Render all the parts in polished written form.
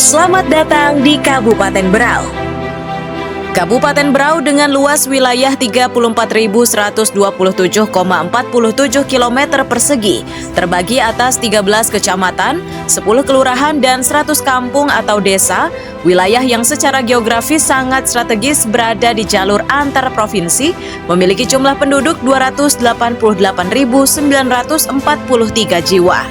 Selamat datang di Kabupaten Berau. Kabupaten Berau dengan luas wilayah 34.127,47 km persegi, terbagi atas 13 kecamatan, 10 kelurahan dan 100 kampung atau desa, wilayah yang secara geografis sangat strategis berada di jalur antar provinsi, memiliki jumlah penduduk 288.943 jiwa.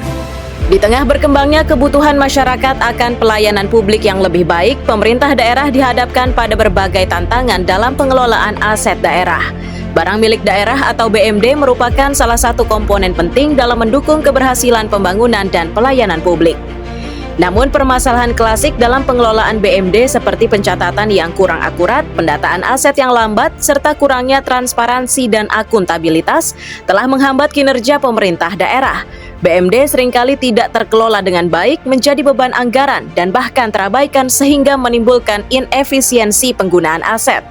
Di tengah berkembangnya kebutuhan masyarakat akan pelayanan publik yang lebih baik, pemerintah daerah dihadapkan pada berbagai tantangan dalam pengelolaan aset daerah. Barang milik daerah atau BMD merupakan salah satu komponen penting dalam mendukung keberhasilan pembangunan dan pelayanan publik. Namun permasalahan klasik dalam pengelolaan BMD seperti pencatatan yang kurang akurat, pendataan aset yang lambat, serta kurangnya transparansi dan akuntabilitas telah menghambat kinerja pemerintah daerah. BMD seringkali tidak terkelola dengan baik, menjadi beban anggaran dan bahkan terabaikan sehingga menimbulkan inefisiensi penggunaan aset.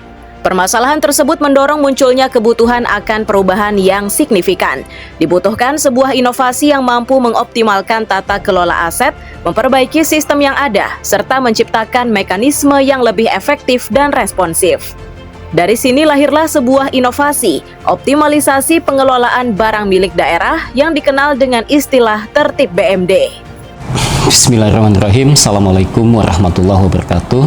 Permasalahan tersebut mendorong munculnya kebutuhan akan perubahan yang signifikan. Dibutuhkan sebuah inovasi yang mampu mengoptimalkan tata kelola aset, memperbaiki sistem yang ada, serta menciptakan mekanisme yang lebih efektif dan responsif. Dari sini lahirlah sebuah inovasi, optimalisasi pengelolaan barang milik daerah yang dikenal dengan istilah tertib BMD. Bismillahirrahmanirrahim. Assalamualaikum warahmatullahi wabarakatuh.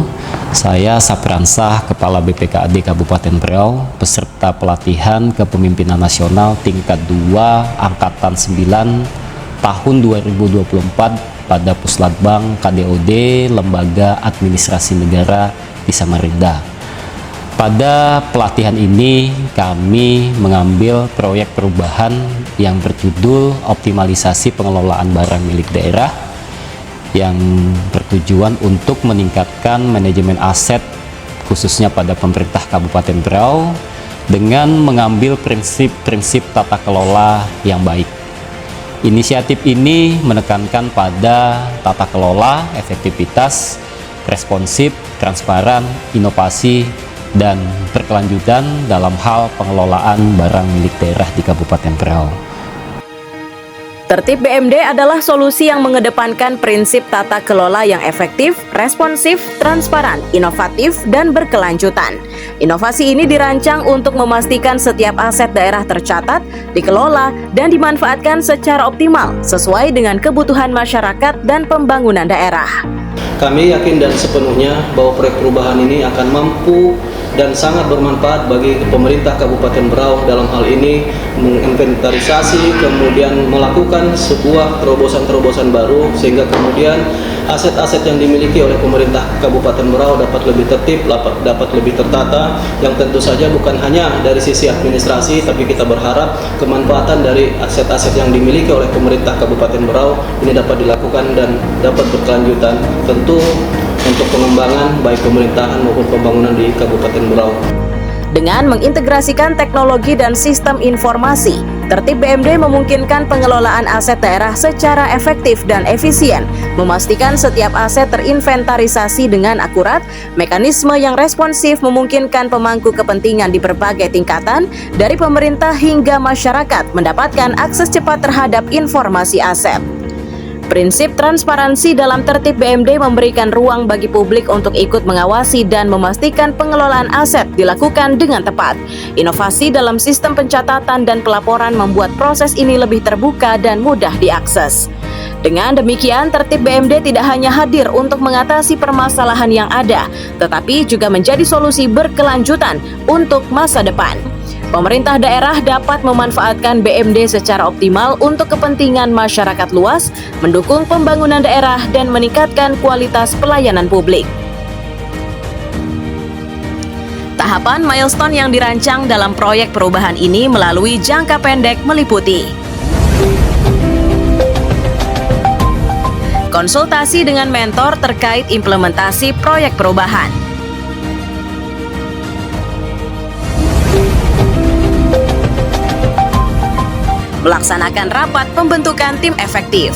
Saya Sapransah, Kepala BPKAD Kabupaten Berau, peserta pelatihan kepemimpinan nasional tingkat 2 Angkatan 9 tahun 2024 pada Puslatbang KDOD Lembaga Administrasi Negara di Samarinda. Pada pelatihan ini kami mengambil proyek perubahan yang berjudul optimalisasi pengelolaan barang milik daerah yang bertujuan untuk meningkatkan manajemen aset khususnya pada pemerintah Kabupaten Berau dengan mengambil prinsip-prinsip tata kelola yang baik. Inisiatif ini menekankan pada tata kelola, efektivitas, responsif, transparan, inovasi, dan berkelanjutan dalam hal pengelolaan barang milik daerah di Kabupaten Berau. Tertib BMD adalah solusi yang mengedepankan prinsip tata kelola yang efektif, responsif, transparan, inovatif, dan berkelanjutan. Inovasi ini dirancang untuk memastikan setiap aset daerah tercatat, dikelola, dan dimanfaatkan secara optimal sesuai dengan kebutuhan masyarakat dan pembangunan daerah. Kami yakin dan sepenuhnya bahwa proyek perubahan ini akan mampu dan sangat bermanfaat bagi pemerintah Kabupaten Berau dalam hal ini menginventarisasi, kemudian melakukan sebuah terobosan-terobosan baru sehingga kemudian aset-aset yang dimiliki oleh pemerintah Kabupaten Berau dapat lebih tertib, dapat lebih tertata, yang tentu saja bukan hanya dari sisi administrasi, tapi kita berharap kemanfaatan dari aset-aset yang dimiliki oleh pemerintah Kabupaten Berau ini dapat dilakukan dan dapat berkelanjutan tentu untuk pengembangan baik pemerintahan maupun pembangunan di Kabupaten Berau. Dengan mengintegrasikan teknologi dan sistem informasi, tertib BMD memungkinkan pengelolaan aset daerah secara efektif dan efisien, memastikan setiap aset terinventarisasi dengan akurat, mekanisme yang responsif memungkinkan pemangku kepentingan di berbagai tingkatan, dari pemerintah hingga masyarakat, mendapatkan akses cepat terhadap informasi aset. Prinsip transparansi dalam tertib BMD memberikan ruang bagi publik untuk ikut mengawasi dan memastikan pengelolaan aset dilakukan dengan tepat. Inovasi dalam sistem pencatatan dan pelaporan membuat proses ini lebih terbuka dan mudah diakses. Dengan demikian, tertib BMD tidak hanya hadir untuk mengatasi permasalahan yang ada, tetapi juga menjadi solusi berkelanjutan untuk masa depan. Pemerintah daerah dapat memanfaatkan BMD secara optimal untuk kepentingan masyarakat luas, mendukung pembangunan daerah, dan meningkatkan kualitas pelayanan publik. Tahapan milestone yang dirancang dalam proyek perubahan ini melalui jangka pendek meliputi konsultasi dengan mentor terkait implementasi proyek perubahan, melaksanakan rapat pembentukan tim efektif,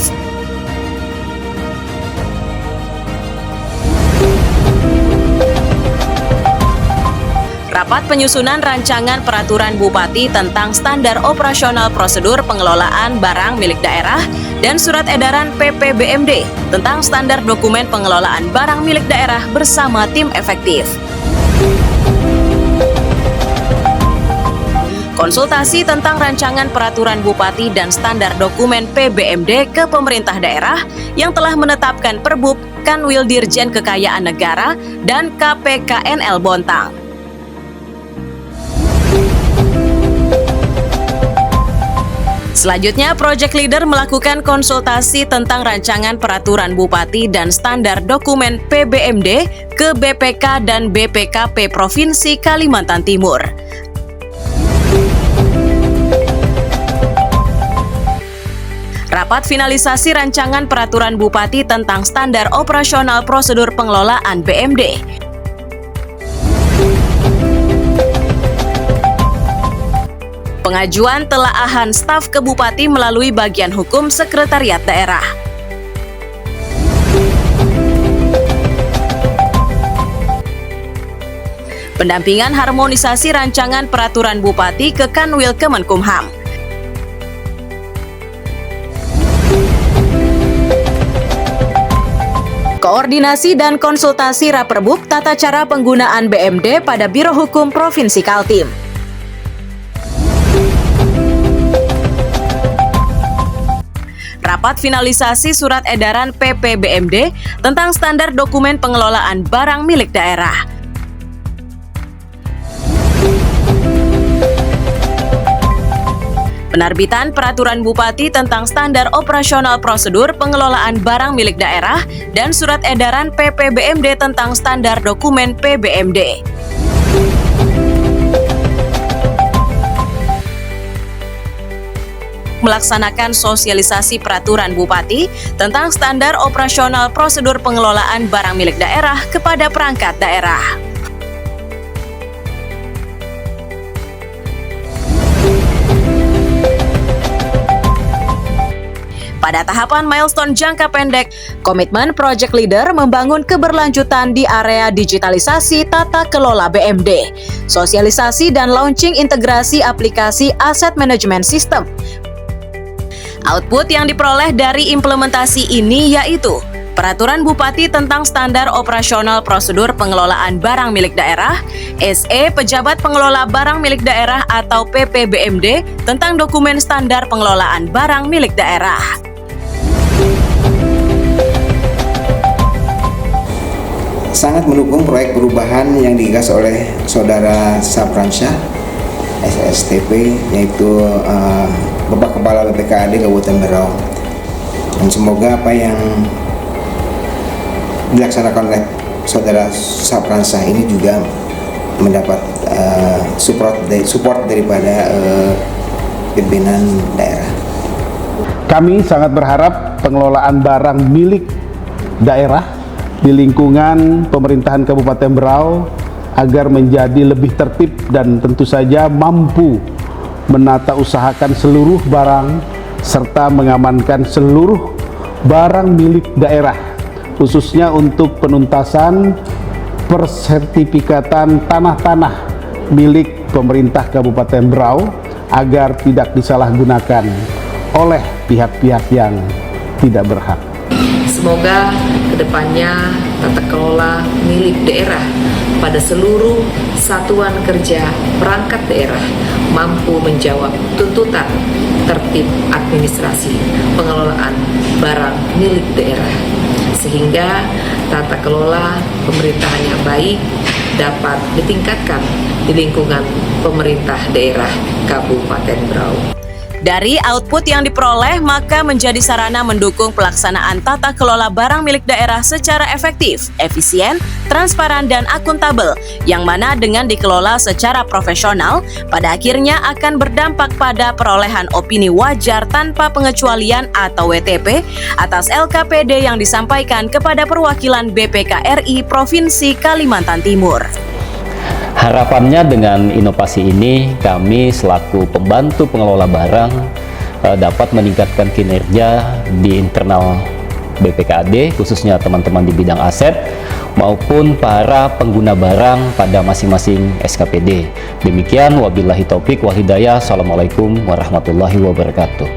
rapat penyusunan rancangan peraturan Bupati tentang standar operasional prosedur pengelolaan barang milik daerah dan Surat Edaran PPBMD tentang standar dokumen pengelolaan barang milik daerah bersama tim efektif. Konsultasi tentang rancangan peraturan Bupati dan standar dokumen PBMD ke pemerintah daerah yang telah menetapkan Perbub, Kanwil Dirjen Kekayaan Negara, dan KPKNL Bontang. Selanjutnya, Project Leader melakukan konsultasi tentang rancangan peraturan Bupati dan standar dokumen PBMD ke BPK dan BPKP Provinsi Kalimantan Timur. Rapat finalisasi rancangan peraturan Bupati tentang standar operasional prosedur pengelolaan BMD. Pengajuan telaahan staf ke Bupati melalui bagian hukum Sekretariat Daerah. Pendampingan harmonisasi rancangan peraturan Bupati ke Kanwil Kemenkumham. Koordinasi dan konsultasi Raperbub tata cara penggunaan BMD pada Biro Hukum Provinsi Kaltim. Rapat finalisasi Surat Edaran PPBMD tentang standar dokumen pengelolaan barang milik daerah. Penerbitan Peraturan Bupati tentang standar operasional prosedur pengelolaan barang milik daerah dan Surat Edaran PPBMD tentang standar dokumen PBMD. Melaksanakan sosialisasi Peraturan Bupati tentang standar operasional prosedur pengelolaan barang milik daerah kepada perangkat daerah. Pada tahapan milestone jangka pendek, komitmen Project Leader membangun keberlanjutan di area digitalisasi tata kelola BMD, sosialisasi dan launching integrasi aplikasi Asset Management System. Output yang diperoleh dari implementasi ini yaitu Peraturan Bupati tentang standar operasional prosedur pengelolaan barang milik daerah, SE Pejabat Pengelola Barang Milik Daerah atau PPBMD tentang dokumen standar pengelolaan barang milik daerah. Sangat mendukung proyek perubahan yang digagas oleh Saudara Sapransyah SSTP, yaitu Bapak Kepala BPKAD Kabupaten Berau. Dan semoga apa yang dilaksanakan oleh Saudara Sapransyah ini juga mendapat support daripada pimpinan daerah. Kami sangat berharap pengelolaan barang milik daerah di lingkungan pemerintahan Kabupaten Berau agar menjadi lebih tertib dan tentu saja mampu menata usahakan seluruh barang serta mengamankan seluruh barang milik daerah, khususnya untuk penuntasan persertifikatan tanah-tanah milik pemerintah Kabupaten Berau agar tidak disalahgunakan oleh pihak-pihak yang tidak berhak. Semoga kedepannya tata kelola milik daerah pada seluruh satuan kerja perangkat daerah mampu menjawab tuntutan tertib administrasi pengelolaan barang milik daerah, sehingga tata kelola pemerintahan yang baik dapat ditingkatkan di lingkungan pemerintah daerah Kabupaten Berau. Dari output yang diperoleh, maka menjadi sarana mendukung pelaksanaan tata kelola barang milik daerah secara efektif, efisien, transparan, dan akuntabel, yang mana dengan dikelola secara profesional, pada akhirnya akan berdampak pada perolehan opini wajar tanpa pengecualian atau WTP atas LKPD yang disampaikan kepada perwakilan BPK RI Provinsi Kalimantan Timur. Harapannya dengan inovasi ini, kami selaku pembantu pengelola barang dapat meningkatkan kinerja di internal BPKAD, khususnya teman-teman di bidang aset, maupun para pengguna barang pada masing-masing SKPD. Demikian, wabillahi taufik wal hidayah. Assalamualaikum warahmatullahi wabarakatuh.